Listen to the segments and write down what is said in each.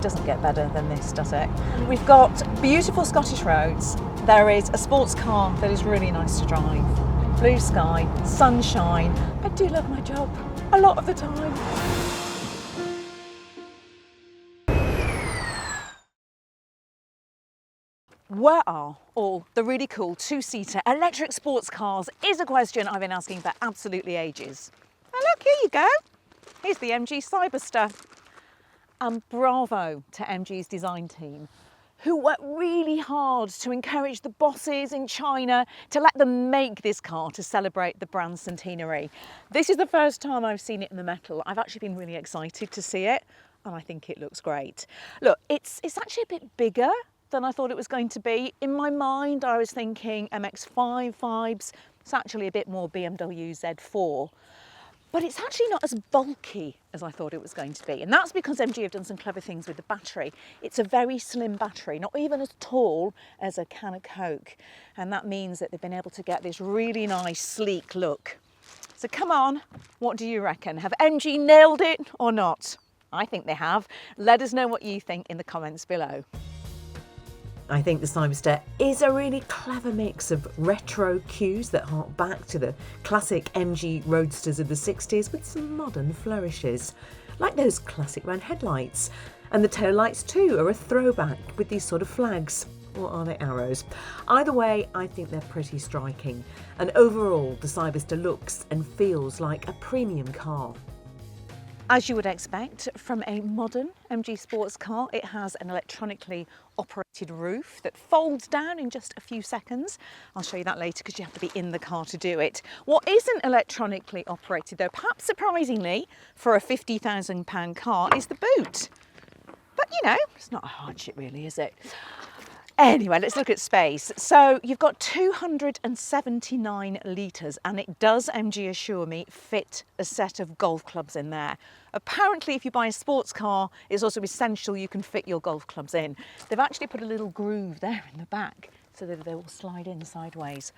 doesn't get better than this, does it? We've got beautiful Scottish roads. There is a sports car that is really nice to drive. Blue sky, sunshine. I do love my job a lot of the time. Where are all the really cool two-seater electric sports cars is a question I've been asking for absolutely ages. And look, here you go. Here's the MG Cyberster. And bravo to MG's design team, who worked really hard to encourage the bosses in China to let them make this car to celebrate the brand centenary. This is the first time I've seen it in the metal. I've actually been really excited to see it, and I think it looks great. Look, it's actually a bit bigger than I thought it was going to be. In my mind, I was thinking MX-5 vibes. It's actually a bit more BMW Z4. But it's actually not as bulky as I thought it was going to be. And that's because MG have done some clever things with the battery. It's a very slim battery, not even as tall as a can of Coke. And that means that they've been able to get this really nice, sleek look. So come on, what do you reckon? Have MG nailed it or not? I think they have. Let us know what you think in the comments below. I think the Cyberster is a really clever mix of retro cues that hark back to the classic MG Roadsters of the 60s with some modern flourishes, like those classic round headlights. And the taillights too are a throwback with these sort of flags, or are they arrows? Either way, I think they're pretty striking. And overall, the Cyberster looks and feels like a premium car. As you would expect from a modern MG sports car, it has an electronically operated roof that folds down in just a few seconds. I'll show you that later because you have to be in the car to do it. What isn't electronically operated though, perhaps surprisingly for a £50,000 car, is the boot. But you know, it's not a hardship really, is it? Anyway, let's look at space. So you've got 279 litres and it does, MG assure me, fit a set of golf clubs in there. Apparently, if you buy a sports car, it's also essential you can fit your golf clubs in. They've actually put a little groove there in the back so that they will slide in sideways.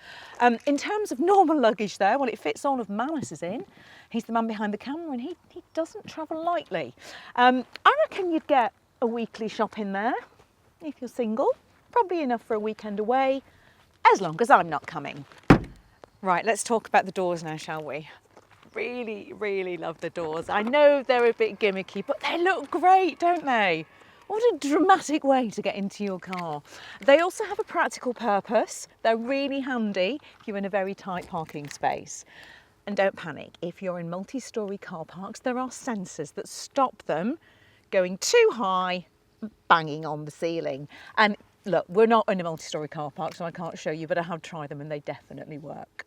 In terms of normal luggage though, well, it fits all of Manus's in. He's the man behind the camera and he doesn't travel lightly. I reckon you'd get a weekly shop in there if you're single. Probably enough for a weekend away, as long as I'm not coming. Right, let's talk about the doors now, shall we? Really, really love the doors. I know they're a bit gimmicky, but they look great, don't they? What a dramatic way to get into your car. They also have a practical purpose. They're really handy if you're in a very tight parking space. And don't panic, if you're in multi-storey car parks, there are sensors that stop them going too high, banging on the ceiling. And look, we're not in a multi-storey car park, so I can't show you, but I have tried them and they definitely work.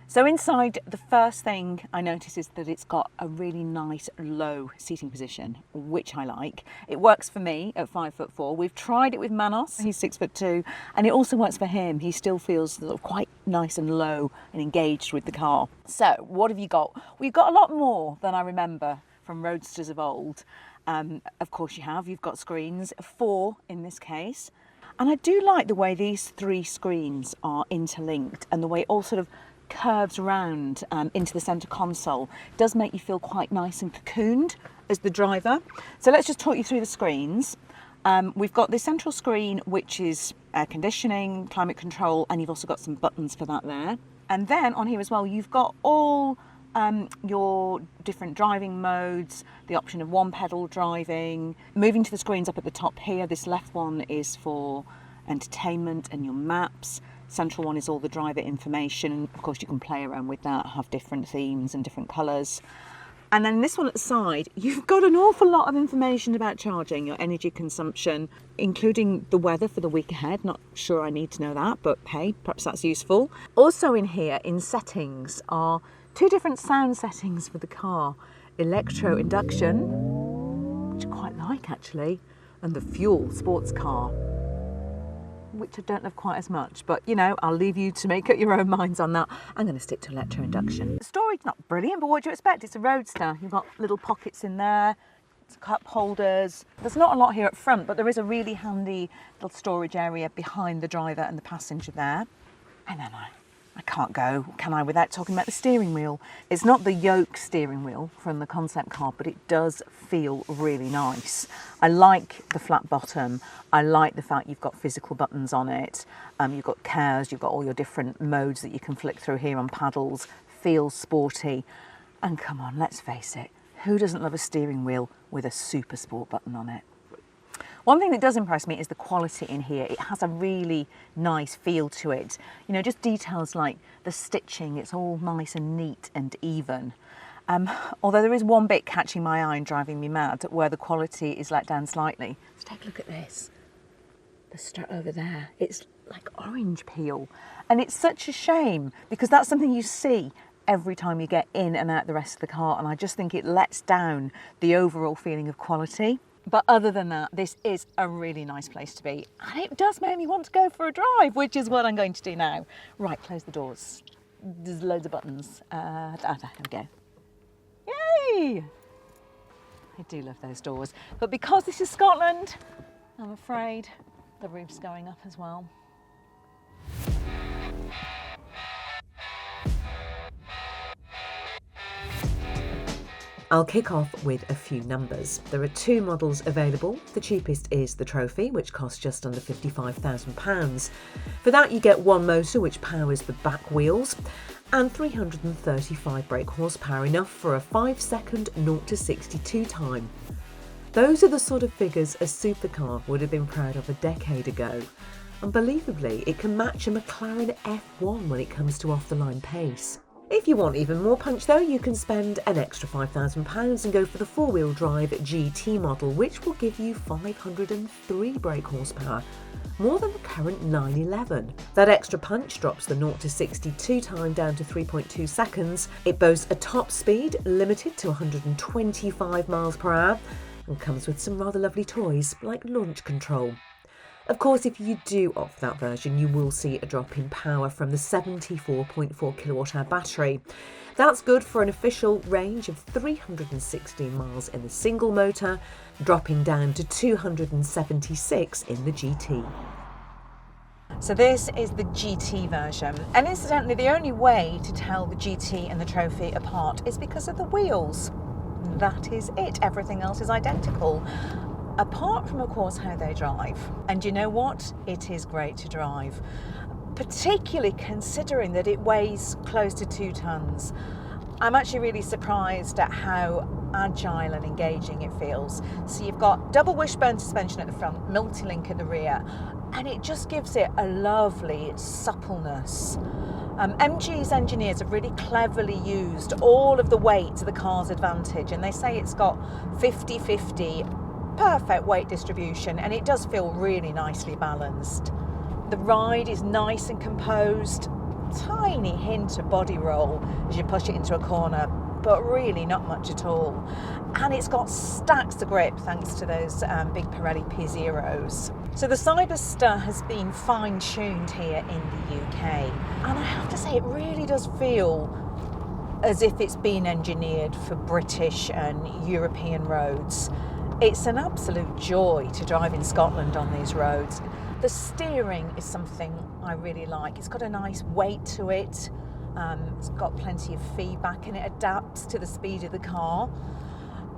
So inside, the first thing I notice is that it's got a really nice low seating position, which I like. It works for me at 5'4". We've tried it with Manos, he's 6'2", and it also works for him. He still feels sort of quite nice and low and engaged with the car. So what have you got? We've got a lot more than I remember from Roadsters of old. Of course you have, you've got screens, 4 in this case. And I do like the way these 3 screens are interlinked and the way it all sort of curves around into the centre console. It does make you feel quite nice and cocooned as the driver. So let's just talk you through the screens. We've got the central screen, which is air conditioning, climate control, and you've also got some buttons for that there. And then on here as well, you've got all your different driving modes, the option of one pedal driving. Moving to the screens up at the top here, this left one is for entertainment and your maps. Central one is all the driver information. Of course you can play around with that, have different themes and different colours. And then this one at the side, you've got an awful lot of information about charging, your energy consumption, including the weather for the week ahead. Not sure I need to know that, but hey, perhaps that's useful. Also in here, in settings, are 2 different sound settings for the car. Electro induction, which I quite like actually, and the fuel sports car, which I don't love quite as much, but you know, I'll leave you to make up your own minds on that. I'm going to stick to electro induction. The storage, not brilliant, but what do you expect? It's a Roadster. You've got little pockets in there, cup holders. There's not a lot here at front, but there is a really handy little storage area behind the driver and the passenger there. And then I can't go, can I, without talking about the steering wheel. It's not the yoke steering wheel from the concept car, but it does feel really nice. I like the flat bottom. I like the fact you've got physical buttons on it. You've got CARES, you've got all your different modes that you can flick through here on paddles. Feels sporty. And come on, let's face it, who doesn't love a steering wheel with a super sport button on it? One thing that does impress me is the quality in here. It has a really nice feel to it. You know, just details like the stitching, it's all nice and neat and even. Although there is one bit catching my eye and driving me mad where the quality is let down slightly. Let's take a look at this. The strut over there, it's like orange peel. And it's such a shame because that's something you see every time you get in and out the rest of the car, and I just think it lets down the overall feeling of quality. But other than that, this is a really nice place to be, and it does make me want to go for a drive, which is what I'm going to do now. Right, close the doors. There's loads of buttons. There we go. Yay! I do love those doors, but because this is Scotland, I'm afraid the roof's going up as well. I'll kick off with a few numbers. There are 2 models available. The cheapest is the Trophy, which costs just under £55,000. For that you get one motor which powers the back wheels and 335 brake horsepower, enough for a 5-second 0 to 62 time. Those are the sort of figures a supercar would have been proud of a decade ago. Unbelievably, it can match a McLaren F1 when it comes to off-the-line pace. If you want even more punch though, you can spend an extra £5,000 and go for the 4-wheel drive GT model, which will give you 503 brake horsepower, more than the current 911. That extra punch drops the 0 to 62 time down to 3.2 seconds. It boasts a top speed limited to 125 miles per hour and comes with some rather lovely toys like launch control. Of course, if you do opt for that version, you will see a drop in power from the 74.4 kilowatt-hour battery. That's good for an official range of 316 miles in the single motor, dropping down to 276 in the GT. So this is the GT version, and incidentally the only way to tell the GT and the Trophy apart is because of the wheels. That is it, everything else is identical. Apart from, of course, how they drive. And you know what? It is great to drive, particularly considering that it weighs close to 2 tons. I'm actually really surprised at how agile and engaging it feels. So you've got double wishbone suspension at the front, multi-link at the rear, and it just gives it a lovely suppleness. MG's engineers have really cleverly used all of the weight to the car's advantage, and they say it's got 50-50 perfect weight distribution, and it does feel really nicely balanced. The ride is nice and composed, tiny hint of body roll as you push it into a corner, but really not much at all. And it's got stacks of grip thanks to those big Pirelli P Zeros. So the Cyberster has been fine-tuned here in the UK, and I have to say it really does feel as if it's been engineered for British and European roads. It's an absolute joy to drive in Scotland on these roads. The steering is something I really like. It's got a nice weight to it. It's got plenty of feedback and it adapts to the speed of the car.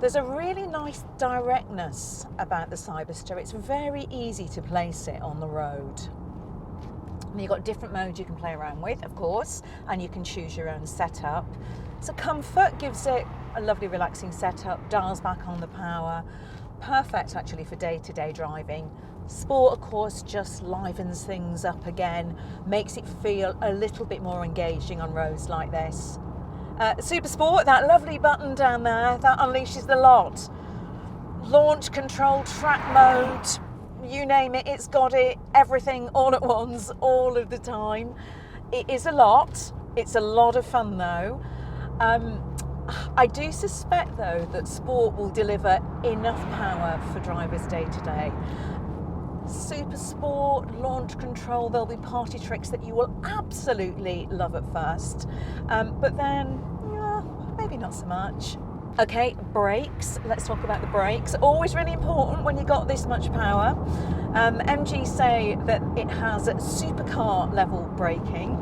There's a really nice directness about the Cyberster. It's very easy to place it on the road. And you've got different modes you can play around with, of course, and you can choose your own setup. So comfort gives it a lovely relaxing setup, dials back on the power. Perfect actually for day-to-day driving. Sport, of course, just livens things up again, makes it feel a little bit more engaging on roads like this. Super Sport, that lovely button down there, that unleashes the lot. Launch control, track mode, you name it, it's got it, everything all at once, all of the time. It is a lot. It's a lot of fun though. I do suspect though that Sport will deliver enough power for drivers day to day. Super Sport, launch control, there'll be party tricks that you will absolutely love at first, but then maybe not so much. Okay, brakes, let's talk about the brakes. Always really important when you've got this much power. MG say that it has supercar level braking.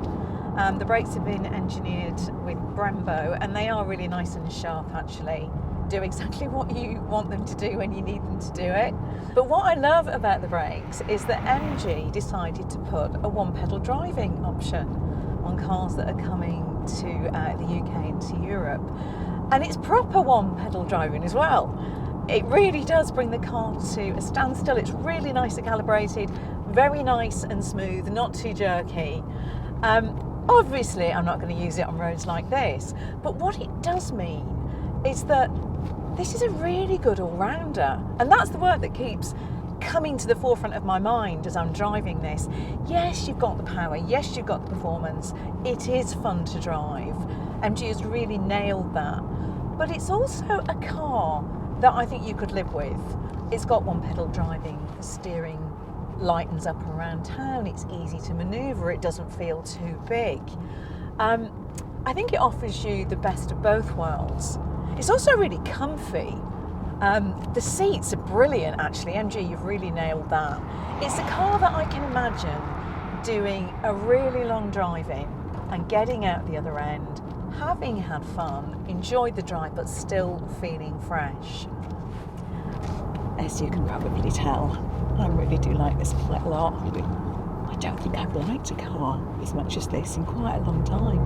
The brakes have been engineered with Brembo, and they are really nice and sharp actually. Do exactly what you want them to do when you need them to do it. But what I love about the brakes is that MG decided to put a one-pedal driving option on cars that are coming to the UK and to Europe. And it's proper one-pedal driving as well. It really does bring the car to a standstill. It's really nice and calibrated, very nice and smooth, not too jerky. Obviously, I'm not going to use it on roads like this, but what it does mean is that this is a really good all-rounder, and that's the word that keeps coming to the forefront of my mind as I'm driving this. Yes, you've got the power, yes, you've got the performance, it is fun to drive. MG has really nailed that, but it's also a car that I think you could live with. It's got one-pedal driving, the steering lightens up around town, it's easy to manoeuvre, it doesn't feel too big. I think it offers you the best of both worlds. It's also really comfy. The seats are brilliant actually. MG, you've really nailed that. It's a car that I can imagine doing a really long drive in and getting out the other end, having had fun, enjoyed the drive, but still feeling fresh. As you can probably tell, I really do like this quite a lot. I don't think I've liked a car as much as this in quite a long time.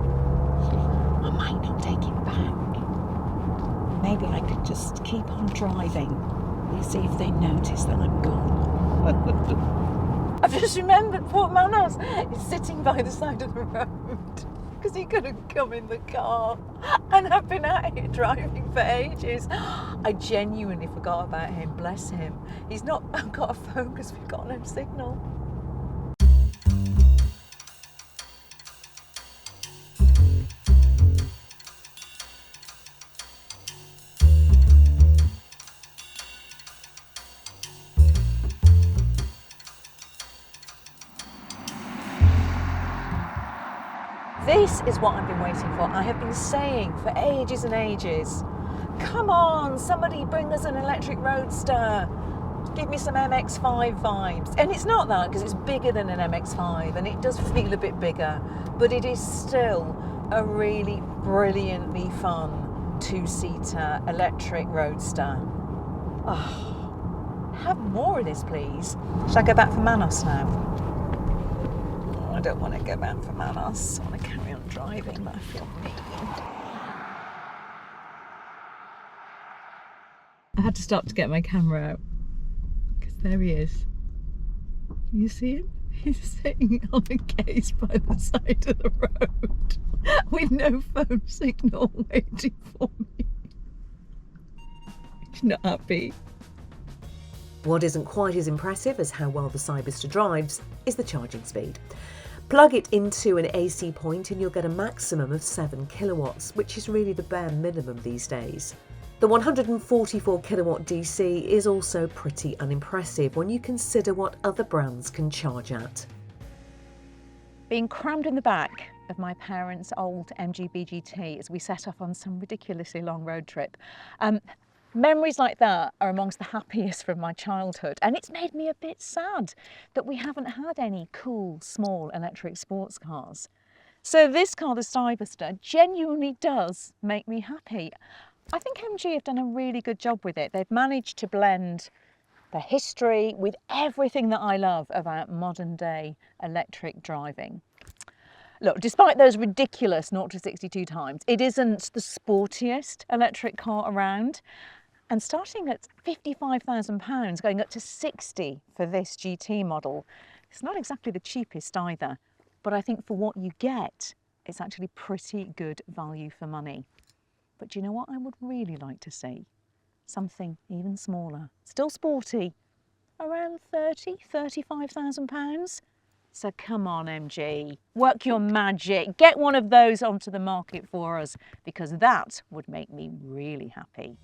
I might not take it back. Maybe I could just keep on driving and see if they notice that I'm gone. I've just remembered poor Manos is sitting by the side of the road because he couldn't come in the car, and I've been out here driving for ages. I genuinely forgot about him, bless him. He's not got a phone because we've got no signal. This is what I've been waiting for. I have been saying for ages and ages, come on, somebody bring us an electric Roadster. Give me some MX-5 vibes. And it's not that, because it's bigger than an MX-5 and it does feel a bit bigger, but it is still a really brilliantly fun two-seater electric Roadster. Oh, have more of this, please. Shall I go back for Manos now? I don't want to go back for Manos. I want to carry on driving, but I feel mean. I had to stop to get my camera out because there he is. You see him? He's sitting on a case by the side of the road with no phone signal waiting for me. He's not happy. What isn't quite as impressive as how well the Cyberster drives is the charging speed. Plug it into an AC point and you'll get a maximum of 7 kilowatts, which is really the bare minimum these days. The 144 kilowatt DC is also pretty unimpressive when you consider what other brands can charge at. Being crammed in the back of my parents' old MG BGT as we set off on some ridiculously long road trip. Memories like that are amongst the happiest from my childhood, and it's made me a bit sad that we haven't had any cool, small electric sports cars. So this car, the Cyberster, genuinely does make me happy. I think MG have done a really good job with it. They've managed to blend the history with everything that I love about modern day electric driving. Look, despite those ridiculous 0 to 62 times, it isn't the sportiest electric car around. And starting at £55,000, going up to 60 for this GT model, it's not exactly the cheapest either. But I think for what you get, it's actually pretty good value for money. But do you know what I would really like to see? Something even smaller, still sporty, around £30,000–£35,000. So come on, MG, work your magic, get one of those onto the market for us, because that would make me really happy.